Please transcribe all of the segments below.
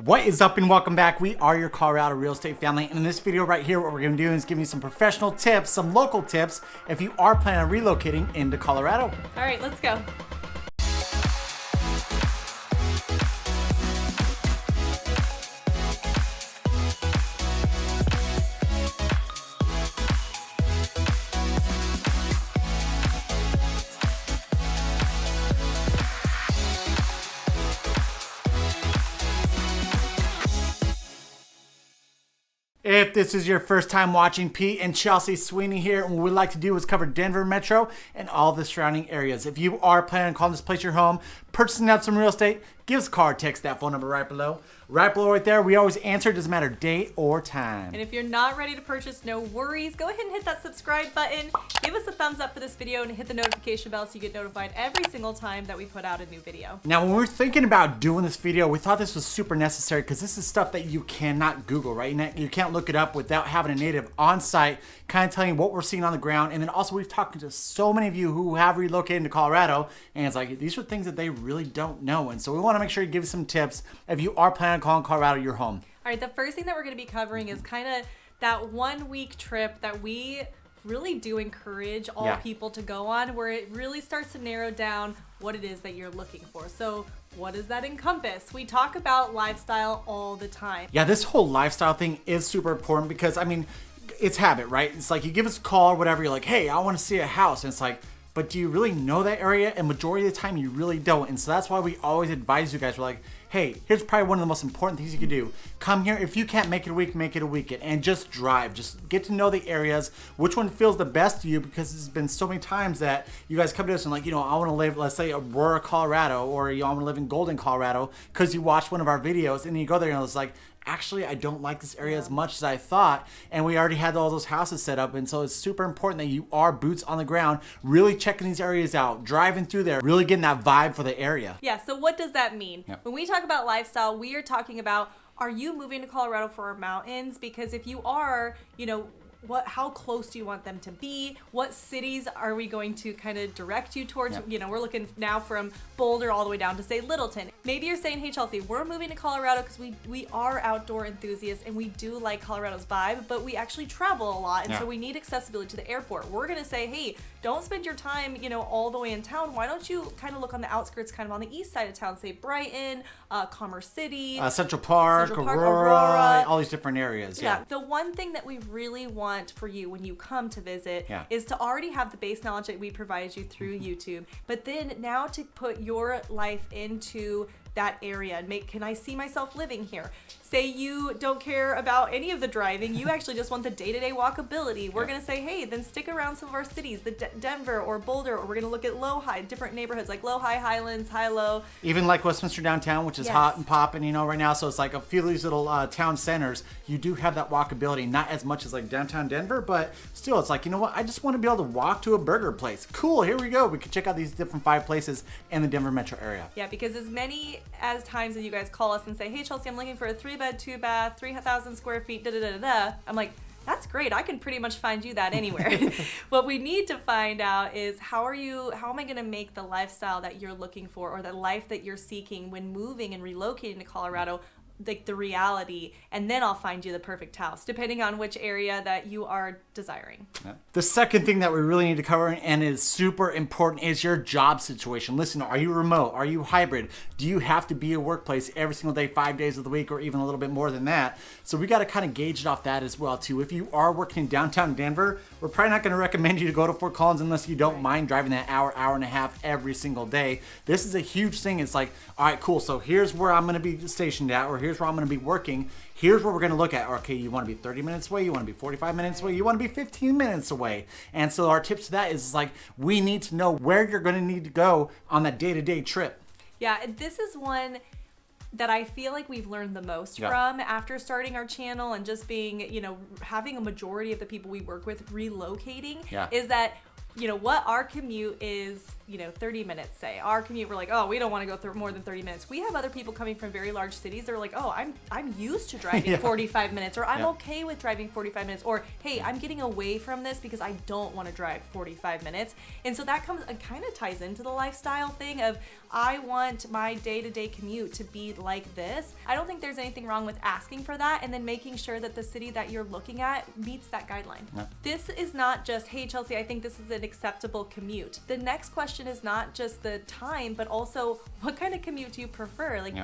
What is up and welcome back. We are your Colorado real estate family, and in this video right here what we're going to do is give you some professional tips, some local tips if you are planning on relocating into Colorado. All right, let's go. If this is your first time watching, Pete and Chelsea Sweeney here, and what we'd like to do is cover Denver Metro and all the surrounding areas. If you are planning on calling this place your home, purchasing out some real estate, give us a call or text that phone number right below. Right below right there, we always answer, it doesn't matter date or time. And if you're not ready to purchase, no worries. Go ahead and hit that subscribe button. Give us a thumbs up for this video and hit the notification bell so you get notified every single time that we put out a new video. Now, when we were thinking about doing this video, we thought this was super necessary because this is stuff that you cannot Google, right? You can't look it up without having a native on site kind of telling you what we're seeing on the ground. And then also we've talked to so many of you who have relocated to Colorado, and it's like these are things that they really don't know. And so we want to make sure you give you some tips if you are planning on calling Colorado your home. All right, the first thing that we're going to be covering is kind of that 1 week trip that we really do encourage all people to go on, where it really starts to narrow down what it is that you're looking for. So what does that encompass? We talk about lifestyle all the time. Yeah, this whole lifestyle thing is super important because, I mean, it's habit, right? It's like you give us a call or whatever, you're like, hey, I want to see a house. And it's like, but do you really know that area? And majority of the time you really don't. And so that's why we always advise you guys. We're like, hey, here's probably one of the most important things you can do. Come here. If you can't make it a week, make it a weekend, and just drive. Just get to know the areas, which one feels the best to you, because there's been so many times that you guys come to us and like, you know, I want to live, let's say Aurora, Colorado, or you want to live in Golden, Colorado, because you watched one of our videos and you go there and it's like, actually, I don't like this area as much as I thought, and we already had all those houses set up, and so it's super important that you are boots on the ground, really checking these areas out, driving through there, really getting that vibe for the area. Yeah, so what does that mean? Yep. When we talk about lifestyle, we are talking about, are you moving to Colorado for our mountains? Because if you are, you know, how close do you want them to be? What cities are we going to kind of direct you towards? Yep. You know, we're looking now from Boulder all the way down to, say, Littleton. Maybe you're saying, hey, Chelsea, we're moving to Colorado because we are outdoor enthusiasts and we do like Colorado's vibe, but we actually travel a lot, and so we need accessibility to the airport. We're going to say, hey, don't spend your time, you know, all the way in town. Why don't you kind of look on the outskirts, kind of on the east side of town, say Brighton, Commerce City, Central Park, Aurora, all these different areas. Yeah. The one thing that we really want for you when you come to visit is to already have the base knowledge that we provide you through YouTube, but then now to put your life into that area and can I see myself living here? Say you don't care about any of the driving, you actually just want the day-to-day walkability. We're going to say, hey, then stick around some of our cities, the Denver or Boulder, or we're going to look at Lowhigh, different neighborhoods like Lowhigh, Highlands, High-Low. Even like Westminster downtown, which is hot and popping, you know, right now. So it's like a few of these little town centers, you do have that walkability, not as much as like downtown Denver, but still it's like, you know what, I just want to be able to walk to a burger place. Cool, here we go. We can check out these different 5 places in the Denver metro area. Yeah, because as many as times that you guys call us and say, hey, Chelsea, I'm looking for a 3-bed, 2-bath, 3,000 square feet, da-da-da-da-da. I'm like, that's great. I can pretty much find you that anywhere. What we need to find out is how am I going to make the lifestyle that you're looking for, or the life that you're seeking when moving and relocating to Colorado, like the reality, and then I'll find you the perfect house, depending on which area that you are desiring. Yeah. The second thing that we really need to cover, and is super important, is your job situation. Listen, are you remote? Are you hybrid? Do you have to be at workplace every single day, 5 days of the week, or even a little bit more than that? So we got to kind of gauge it off that as well too. If you are working in downtown Denver, we're probably not going to recommend you to go to Fort Collins unless you don't mind driving that hour and a half every single day. This is a huge thing. It's like, all right, cool. So here's where I'm going to be stationed at, or here's where I'm going to be working. Here's what we're going to look at. Okay, you want to be 30 minutes away, you want to be 45 minutes away, you want to be 15 minutes away. And so our tips to that is like, we need to know where you're going to need to go on that day-to-day trip. Yeah, this is one that I feel like we've learned the most from after starting our channel and just being, you know, having a majority of the people we work with relocating, is that what our commute is, 30 minutes, say. Our commute, we're like, oh, we don't want to go through more than 30 minutes. We have other people coming from very large cities. They're like, oh, I'm used to driving 45 minutes, or I'm okay with driving 45 minutes, or hey, I'm getting away from this because I don't want to drive 45 minutes. And so that kind of ties into the lifestyle thing of, I want my day-to-day commute to be like this. I don't think there's anything wrong with asking for that and then making sure that the city that you're looking at meets that guideline. No. This is not just, hey, Chelsea, I think this is an acceptable commute. The next question is not just the time, but also what kind of commute do you prefer? Like,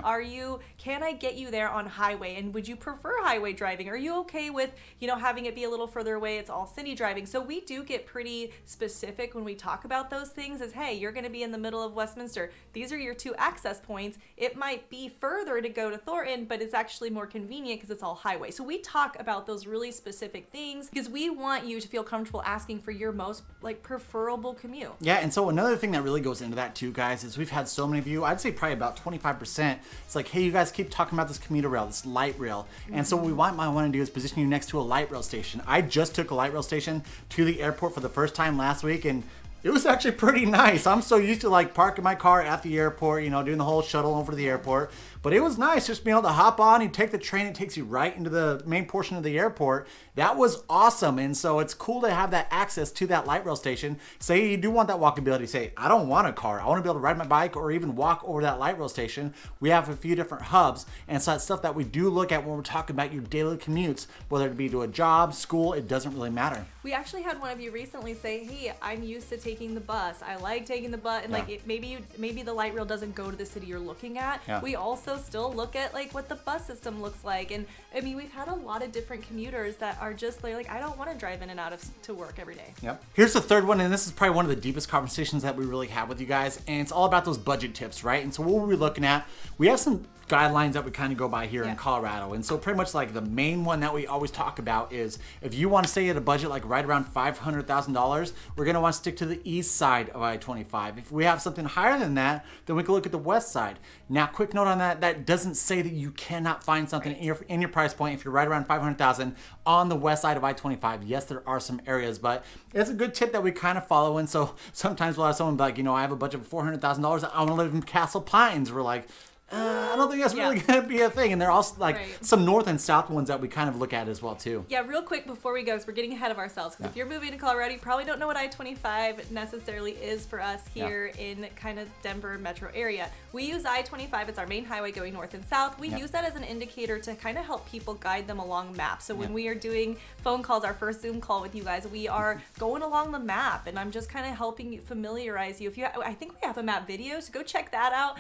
can I get you there on highway? And would you prefer highway driving? Are you okay with, having it be a little further away? It's all city driving. So we do get pretty specific when we talk about those things as, hey, you're going to be in the middle of Westminster. These are your 2 access points. It might be further to go to Thornton, but it's actually more convenient because it's all highway. So we talk about those really specific things because we want you to feel comfortable asking for your most preferable commute. Yeah, and so another thing that really goes into that too, guys, is we've had so many of you, I'd say probably about 25%. It's like, hey, you guys keep talking about this commuter rail, this light rail. And so what we might want to do is position you next to a light rail station. I just took a light rail station to the airport for the first time last week, and it was actually pretty nice. I'm so used to parking my car at the airport, doing the whole shuttle over to the airport. But it was nice just being able to hop on. You take the train, it takes you right into the main portion of the airport. That was awesome. And so it's cool to have that access to that light rail station. Say you do want that walkability. Say, I don't want a car. I want to be able to ride my bike or even walk over that light rail station. We have a few different hubs. And so that's stuff that we do look at when we're talking about your daily commutes, whether it be to a job, school, it doesn't really matter. We actually had one of you recently say, hey, I'm used to taking the bus. I like taking the bus. And maybe the light rail doesn't go to the city you're looking at. Yeah. We also still look at what the bus system looks like. And I mean, we've had a lot of different commuters that are just like, I don't want to drive in and out to work every day. Yep. Here's the third one, and this is probably one of the deepest conversations that we really have with you guys, and it's all about those budget tips, right? And so what were we looking at? We have some guidelines that we kind of go by here in Colorado. And so pretty much the main one that we always talk about is if you want to stay at a budget right around $500,000, we're going to want to stick to the east side of I-25. If we have something higher than that, then we can look at the west side. Now, quick note on that, that doesn't say that you cannot find something in your price point if you're right around $500,000 on the west side of I-25. Yes, there are some areas, but it's a good tip that we kind of follow. And so sometimes we'll have someone be like, I have a budget of $400,000. I want to live in Castle Pines. We're like, I don't think that's really going to be a thing. And there are also some north and south ones that we kind of look at as well too. Yeah, real quick before we go, because we're getting ahead of ourselves. Because if you're moving to Colorado, you probably don't know what I-25 necessarily is for us here in kind of Denver metro area. We use I-25. It's our main highway going north and south. We use that as an indicator to kind of help people guide them along maps. So when we are doing phone calls, our first Zoom call with you guys, we are going along the map, and I'm just kind of helping you familiarize you. I think we have a map video, so go check that out.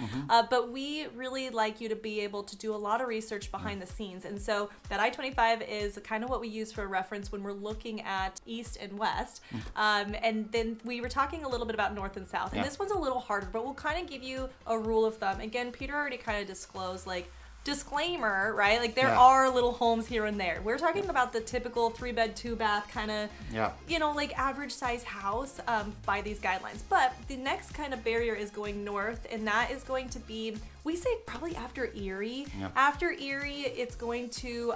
But we really like you to be able to do a lot of research behind the scenes. And so that I-25 is kind of what we use for a reference when we're looking at east and west. And then we were talking a little bit about north and south. And this one's a little harder, but we'll kind of give you a rule of thumb. Again, Peter already kind of disclosed, disclaimer, right? There are little homes here and there. We're talking about the typical 3-bed, 2-bath kind of, average size house by these guidelines. But the next kind of barrier is going north, and that is going to be, we say probably after Erie. After Erie, it's going to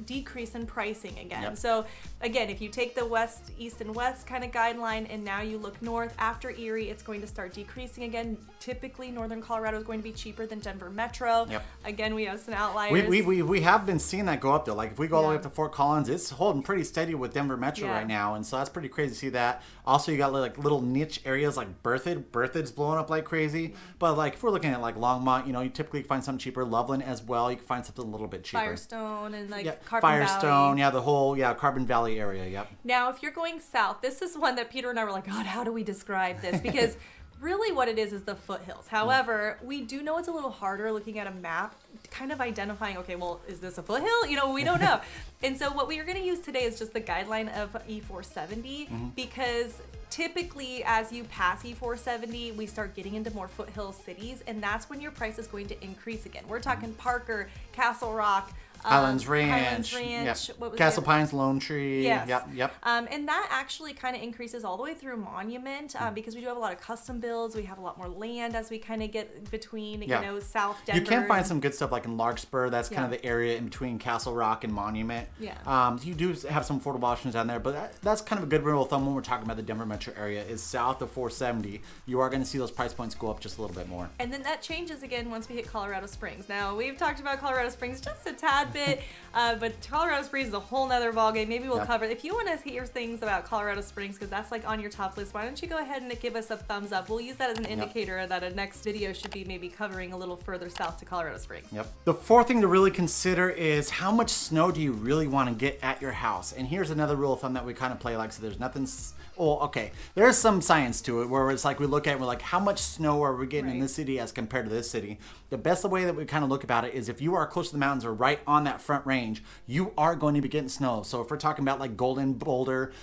decrease in pricing again. So again, if you take the west, east, and west kind of guideline, and now you look north, after Erie, it's going to start decreasing again. Typically, northern Colorado is going to be cheaper than Denver Metro. Again, we have some outliers. We have been seeing that go up though. If we go all the way up to Fort Collins, it's holding pretty steady with Denver Metro right now, and so that's pretty crazy to see that. Also, you got little niche areas like Berthoud's blowing up like crazy. But if we're looking at Longmont, you typically find something cheaper. Loveland as well, you can find something a little bit cheaper. Firestone and Carbon Firestone, Valley. the whole Carbon Valley area. Now, if you're going south, this is one that Peter and I were like, God, how do we describe this? Because really what it is the foothills. However, we do know it's a little harder looking at a map, kind of identifying, okay, well, is this a foothill? We don't know. And so what we are going to use today is just the guideline of E470 because typically as you pass E470, we start getting into more foothill cities, and that's when your price is going to increase again. We're talking Parker, Castle Rock, Highlands Ranch. Yep. What was Castle Pines, Lone Tree. Yes. Yep. And that actually kind of increases all the way through Monument because we do have a lot of custom builds. We have a lot more land as we kind of get between, South Denver. You can find some good stuff like in Larkspur. That's kind of the area in between Castle Rock and Monument. Yeah. You do have some affordable options down there, but that's kind of a good rule of thumb when we're talking about the Denver metro area is south of 470. You are going to see those price points go up just a little bit more. And then that changes again once we hit Colorado Springs. Now, we've talked about Colorado Springs just a tad bit, but Colorado Springs is a whole nother ballgame. Maybe we'll cover it. If you want to hear things about Colorado Springs, because that's like on your top list, why don't you go ahead and give us a thumbs up? We'll use that as an indicator that a next video should be maybe covering a little further south to Colorado Springs. Yep. The fourth thing to really consider is how much snow do you really want to get at your house? And here's another rule of thumb that we kind of play like, so there's nothing... Well, okay, there's some science to it where it's like we look at it, we're like, how much snow are we getting in this city as compared to this city? The best way that we kind of look about it is if you are close to the mountains or right on that front range, you are going to be getting snow. So if we're talking about like Golden, Boulder,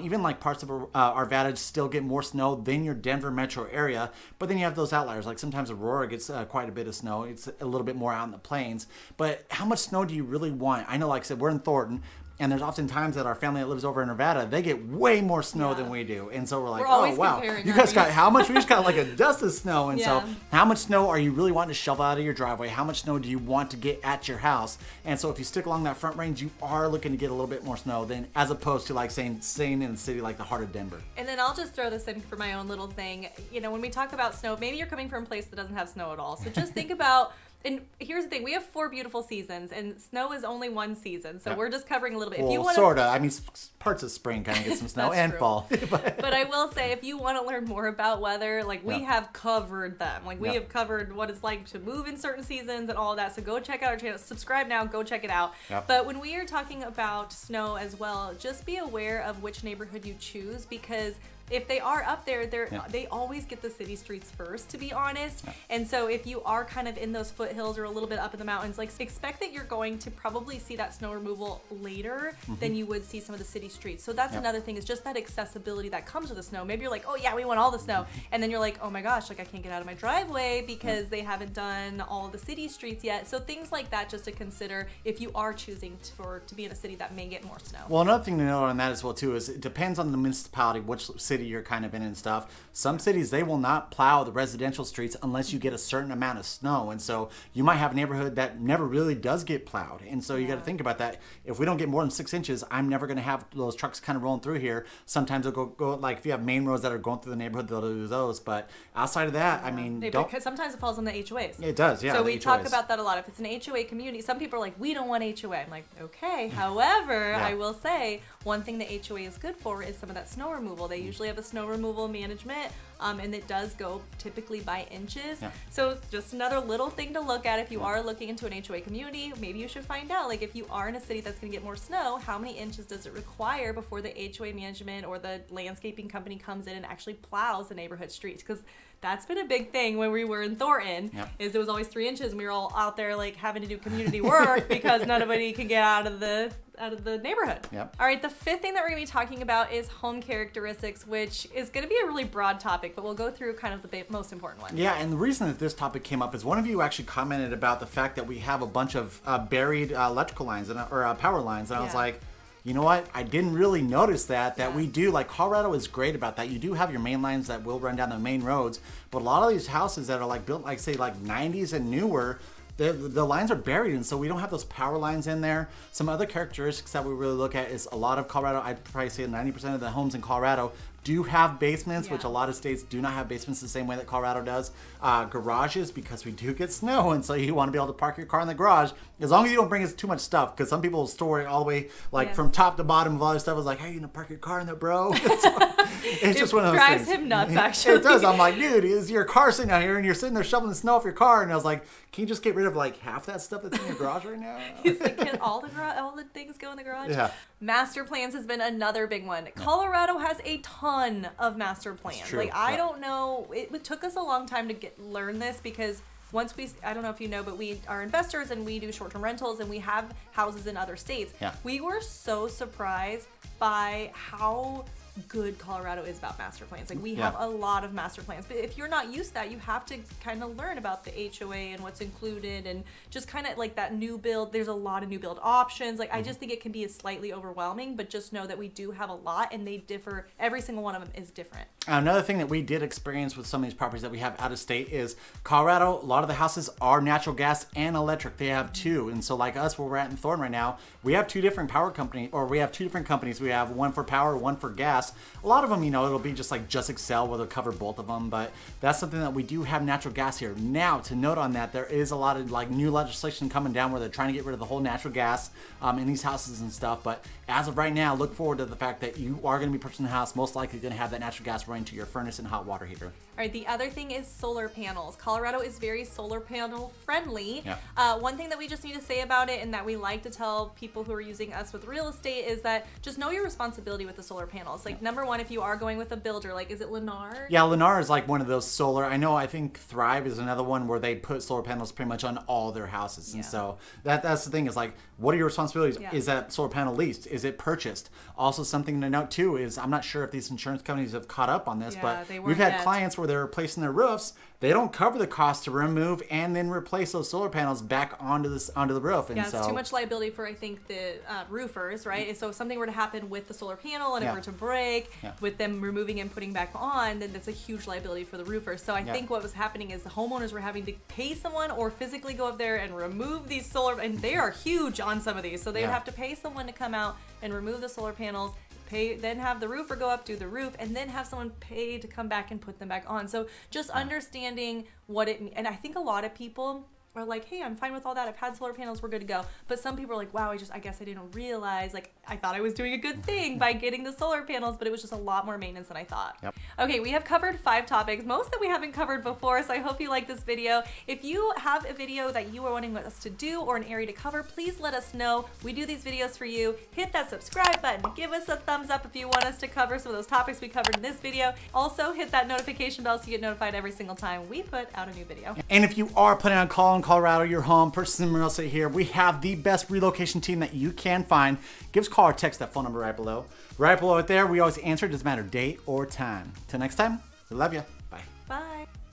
even like parts of Arvada still get more snow than your Denver metro area. But then you have those outliers. Like sometimes Aurora gets quite a bit of snow. It's a little bit more out in the plains. But how much snow do you really want? I know, like I said, we're in Thornton. And there's often times that our family that lives over in Nevada, they get way more snow than we do. And so we're like, oh, wow, you guys got how much? We just got like a dust of snow. And so how much snow are you really wanting to shovel out of your driveway? How much snow do you want to get at your house? And so if you stick along that front range, you are looking to get a little bit more snow than as opposed to like staying in a city like the heart of Denver. And then I'll just throw this in for my own little thing. When we talk about snow, maybe you're coming from a place that doesn't have snow at all. So just think about... And here's the thing: we have 4 beautiful seasons, and snow is only one season, so we're just covering a little bit. Well, if you want sorta. I mean, parts of spring kind of get some snow and fall. But I will say, if you want to learn more about weather, like we have covered them. Like we have covered what it's like to move in certain seasons and all of that. So go check out our channel. Subscribe now. Go check it out. But when we are talking about snow as well, just be aware of which neighborhood you choose because if they are up there, they always get the city streets first, to be honest. And so if you are kind of in those foothills or a little bit up in the mountains, like expect that you're going to probably see that snow removal later than you would see some of the city streets. So that's another thing is just that accessibility that comes with the snow. Maybe you're like, oh yeah, we want all the snow. And then you're like, oh my gosh, like I can't get out of my driveway because they haven't done all the city streets yet. So things like that just to consider if you are choosing to be in a city that may get more snow. Well, another thing to note on that as well too is it depends on the municipality, which city you're kind of in and stuff. Some cities, they will not plow the residential streets unless you get a certain amount of snow. And so you might have a neighborhood that never really does get plowed. And so you got to think about that. If we don't get more than 6 inches, I'm never going to have those trucks kind of rolling through here. Sometimes they'll go like if you have main roads that are going through the neighborhood, they'll do those. But outside of that, I mean, because sometimes it falls on the HOAs. It does, yeah. So we talk about that a lot. If it's an HOA community, some people are like, we don't want HOA. I'm like, okay. However, I will say one thing the HOA is good for is some of that snow removal. They usually have a snow removal management, and it does go typically by inches. So just another little thing to look at if you are looking into an HOA community. Maybe you should find out, like if you are in a city that's going to get more snow, how many inches does it require before the HOA management or the landscaping company comes in and actually plows the neighborhood streets? Because that's been a big thing when we were in Thornton, is it was always 3 inches and we were all out there like having to do community work because nobody could get out of the neighborhood. All right, the 5th thing that we're going to be talking about is home characteristics, which is going to be a really broad topic, but we'll go through kind of the most important ones. Yeah, and the reason that this topic came up is one of you actually commented about the fact that we have a bunch of buried electrical lines or power lines, and I was like, you know what? I didn't really notice that we do. Like Colorado is great about that. You do have your main lines that will run down the main roads, but a lot of these houses that are like built like say like 90s and newer, the lines are buried, and so we don't have those power lines in there. Some other characteristics that we really look at is a lot of Colorado, I'd probably say 90% of the homes in Colorado do have basements, which a lot of states do not have basements the same way that Colorado does. Garages, because we do get snow, and so you want to be able to park your car in the garage, as long as you don't bring us too much stuff, because some people will store it all the way, like from top to bottom of all this stuff. It's like, hey, you gonna park your car in there, bro? It's just one of those things. It drives him nuts, actually. It does. I'm like, dude, is your car sitting out here, and you're sitting there shoveling the snow off your car, and I was like, can you just get rid of like half that stuff that's in your garage right now? He's like, can all the things go in the garage? Master plans has been another big one. Colorado has a ton of master plans. Like I don't know, it took us a long time to learn this because once I don't know if you know, but we are investors and we do short-term rentals and we have houses in other states. We were so surprised by how good Colorado is about master plans. Like we have a lot of master plans, but if you're not used to that, you have to kind of learn about the HOA and what's included, and just kind of like that new build. There's a lot of new build options. Like I just think it can be slightly overwhelming, but just know that we do have a lot, and they differ. Every single one of them is different. Another thing that we did experience with some of these properties that we have out of state is Colorado. A lot of the houses are natural gas and electric. They have two, and so like us, where we're at in Thornton right now, we have two different power company, or we have two different companies. We have one for power, one for gas. A lot of them, it'll be just like Just Excel, where they'll cover both of them. But that's something that we do have natural gas here. Now, to note on that, there is a lot of like new legislation coming down where they're trying to get rid of the whole natural gas in these houses and stuff. But as of right now, look forward to the fact that you are going to be purchasing a house, most likely going to have that natural gas running to your furnace and hot water heater. All right, the other thing is solar panels. Colorado is very solar panel friendly. One thing that we just need to say about it, and that we like to tell people who are using us with real estate, is that just know your responsibility with the solar panels. Like number one, if you are going with a builder, like is it Lennar? Yeah, Lennar is like one of those solar. I think Thrive is another one where they put solar panels pretty much on all their houses. And so that's the thing, is like, what are your responsibilities? Is that solar panel leased? Is it purchased? Also, something to note too is, I'm not sure if these insurance companies have caught up on this, but we've had clients where they're replacing their roofs. They don't cover the cost to remove and then replace those solar panels back onto the roof. And it's too much liability for, I think, the roofers, right? And so if something were to happen with the solar panel and it were to break, with them removing and putting back on, then that's a huge liability for the roofer. So I think what was happening is the homeowners were having to pay someone or physically go up there and remove these solar, and they are huge on some of these. So they would have to pay someone to come out and remove the solar panels, then have the roofer go up, do the roof, and then have someone pay to come back and put them back on. So just understanding what it means. And I think a lot of people are like, hey, I'm fine with all that. I've had solar panels. We're good to go. But some people are like, wow, I guess I didn't realize, like, I thought I was doing a good thing by getting the solar panels, but it was just a lot more maintenance than I thought. Okay, we have covered 5 topics, most that we haven't covered before, so I hope you like this video. If you have a video that you are wanting us to do or an area to cover, please let us know. We do these videos for you. Hit that subscribe button. Give us a thumbs up if you want us to cover some of those topics we covered in this video. Also, hit that notification bell so you get notified every single time we put out a new video. And if you are planning on calling Colorado your home, purchasing real estate here, we have the best relocation team that you can find. Give us a call or text that phone number right below. Right below it there, we always answer. It doesn't matter date or time. Till next time, we love you. Bye. Bye.